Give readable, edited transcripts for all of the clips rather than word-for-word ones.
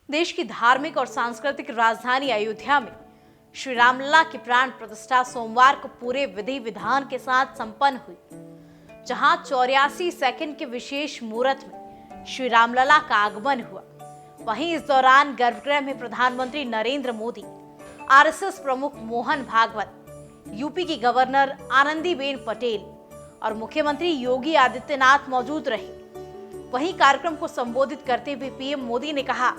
देश की धार्मिक और सांस्कृतिक राजधानी अयोध्या में श्री रामलला की प्राण प्रतिष्ठा सोमवार को पूरे विधि विधान के साथ संपन्न हुई, जहां 84 सेकंड के विशेष मुहूर्त में श्री रामलला का आगमन हुआ। वहीं इस दौरान गर्भगृह में प्रधानमंत्री नरेंद्र मोदी, आरएसएस प्रमुख मोहन भागवत, यूपी की गवर्नर आनंदीबेन पटेल और मुख्यमंत्री योगी आदित्यनाथ मौजूद रहे। वहीं कार्यक्रम को संबोधित करते हुए पीएम मोदी ने कहा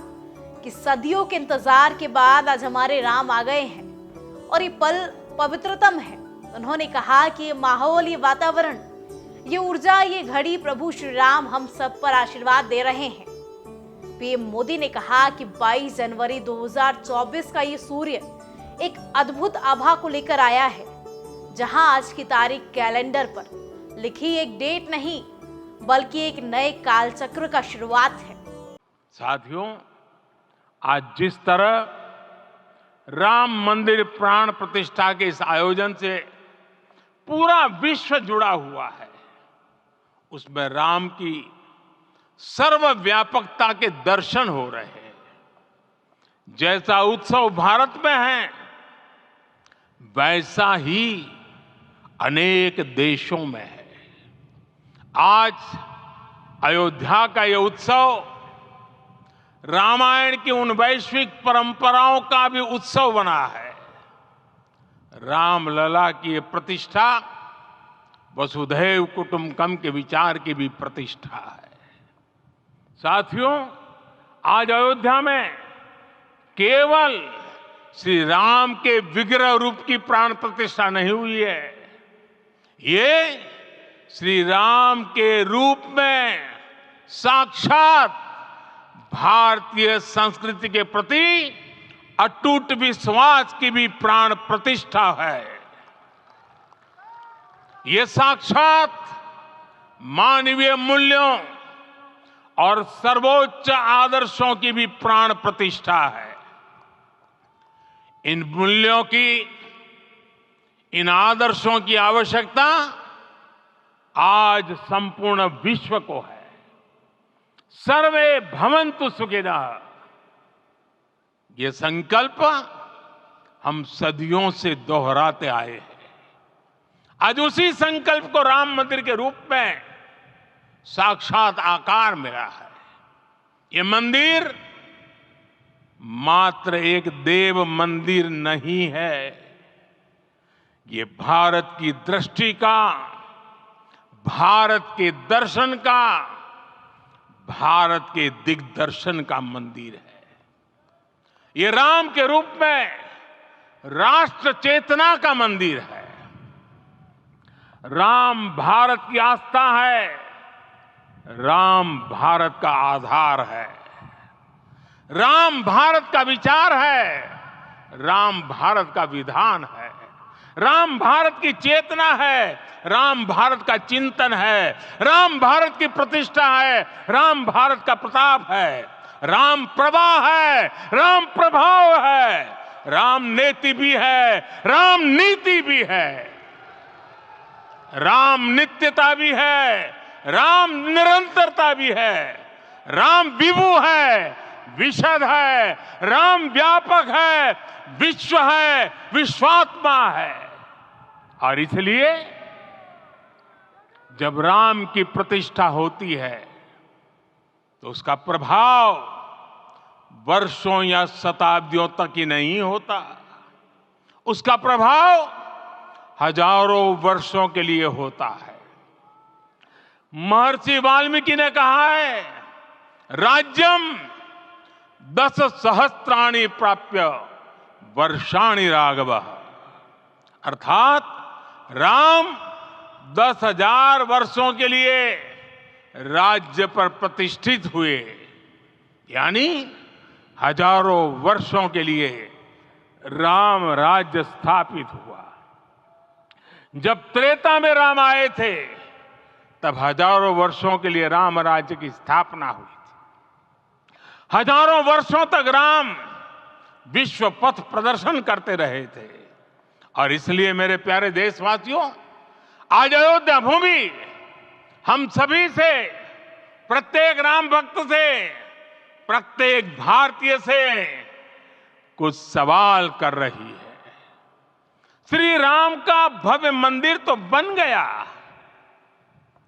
कि सदियों के इंतजार के बाद आज हमारे राम आ गए हैं और ये पल पवित्रतम है। उन्होंने कहा कि ये माहौल, ये वातावरण, ये ऊर्जा, ये घड़ी प्रभु श्री राम हम सब पर आशीर्वाद दे रहे हैं। पीएम मोदी ने कहा कि 22 जनवरी 2024 का ये सूर्य एक अद्भुत आभा को लेकर आया है, जहां आज की तारीख कैलेंडर पर लिखी एक डेट नहीं बल्कि एक नए कालचक्र का शुरुआत है। साथियों, आज जिस तरह राम मंदिर प्राण प्रतिष्ठा के इस आयोजन से पूरा विश्व जुड़ा हुआ है, उसमें राम की सर्वव्यापकता के दर्शन हो रहे हैं। जैसा उत्सव भारत में है, वैसा ही अनेक देशों में है। आज अयोध्या का यह उत्सव रामायण की उन वैश्विक परंपराओं का भी उत्सव बना है। रामलला की ये प्रतिष्ठा वसुधैव कुटुंबकम के विचार की भी प्रतिष्ठा है। साथियों, आज अयोध्या में केवल श्री राम के विग्रह रूप की प्राण प्रतिष्ठा नहीं हुई है, ये श्री राम के रूप में साक्षात भारतीय संस्कृति के प्रति अटूट विश्वास की भी प्राण प्रतिष्ठा है। ये साक्षात मानवीय मूल्यों और सर्वोच्च आदर्शों की भी प्राण प्रतिष्ठा है। इन मूल्यों की, इन आदर्शों की आवश्यकता आज संपूर्ण विश्व को है। सर्वे भवन्तु सुखिनः, ये संकल्प हम सदियों से दोहराते आए हैं। आज उसी संकल्प को राम मंदिर के रूप में साक्षात आकार मिला है। ये मंदिर मात्र एक देव मंदिर नहीं है, ये भारत की दृष्टि का, भारत के दर्शन का, भारत के दिग्दर्शन का मंदिर है। ये राम के रूप में राष्ट्र चेतना का मंदिर है। राम भारत की आस्था है, राम भारत का आधार है, राम भारत का विचार है, राम भारत का विधान है, राम भारत की चेतना है, राम भारत का चिंतन है, राम भारत की प्रतिष्ठा है, राम भारत का प्रताप है, राम प्रवाह है, राम प्रभाव है, राम नेति भी है, राम नीति भी है, राम नित्यता भी है, राम निरंतरता भी है, राम विभु है, विशद है, राम व्यापक है, विश्व है, विश्वात्मा है। और इसलिए जब राम की प्रतिष्ठा होती है तो उसका प्रभाव वर्षों या शताब्दियों तक ही नहीं होता, उसका प्रभाव हजारों वर्षों के लिए होता है। महर्षि वाल्मीकि ने कहा है, राज्यम 10 सहस्त्राणि प्राप्य वर्षाणि राघव, अर्थात राम 10,000 वर्षों के लिए राज्य पर प्रतिष्ठित हुए, यानी हजारों वर्षों के लिए राम राज्य स्थापित हुआ। जब त्रेता में राम आए थे तब हजारों वर्षों के लिए राम राज्य की स्थापना हुई थी। हजारों वर्षों तक राम विश्व पथ प्रदर्शन करते रहे थे। और इसलिए मेरे प्यारे देशवासियों, आज अयोध्या भूमि हम सभी से, प्रत्येक राम भक्त से प्रत्येक भारतीय से कुछ सवाल कर रही है। श्री राम का भव्य मंदिर तो बन गया,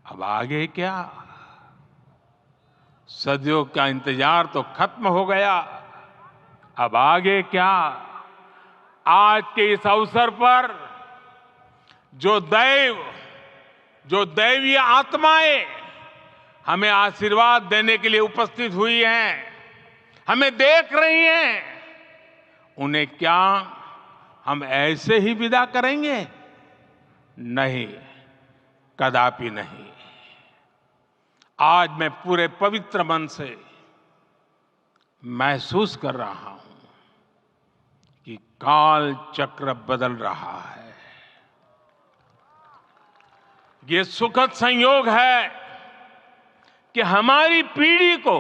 अब आगे क्या? सदियों का इंतजार तो खत्म हो गया, अब आगे क्या? आज के इस अवसर पर जो दैवीय आत्माएं हमें आशीर्वाद देने के लिए उपस्थित हुई हैं, हमें देख रही हैं, उन्हें क्या हम ऐसे ही विदा करेंगे? नहीं, कदापि नहीं। आज मैं पूरे पवित्र मन से महसूस कर रहा हूं कि काल चक्र बदल रहा है। ये सुखद संयोग है कि हमारी पीढ़ी को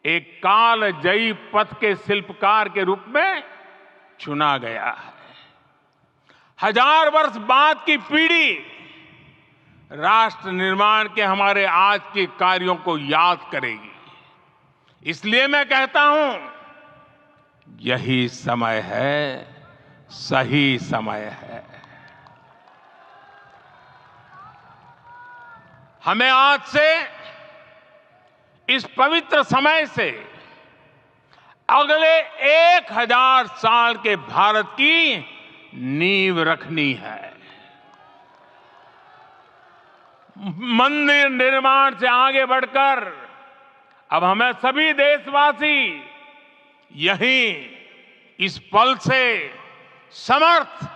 एक कालजयी पथ के शिल्पकार के रूप में चुना गया है। 1000 वर्ष बाद की पीढ़ी राष्ट्र निर्माण के हमारे आज के कार्यों को याद करेगी। इसलिए मैं कहता हूं, यही समय है, सही समय है। हमें आज से, इस पवित्र समय से अगले 1000 साल के भारत की नींव रखनी है। मंदिर निर्माण से आगे बढ़कर अब हमें सभी देशवासी यहीं इस पल से समर्थ,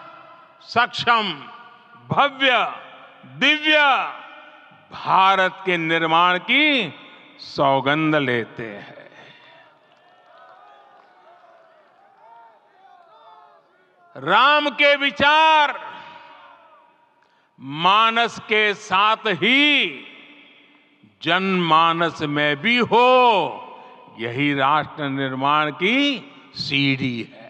सक्षम, भव्य, दिव्य भारत के निर्माण की सौगंध लेते हैं। राम के विचार मानस के साथ ही जनमानस में भी हो, यही राष्ट्र निर्माण की सीढ़ी है।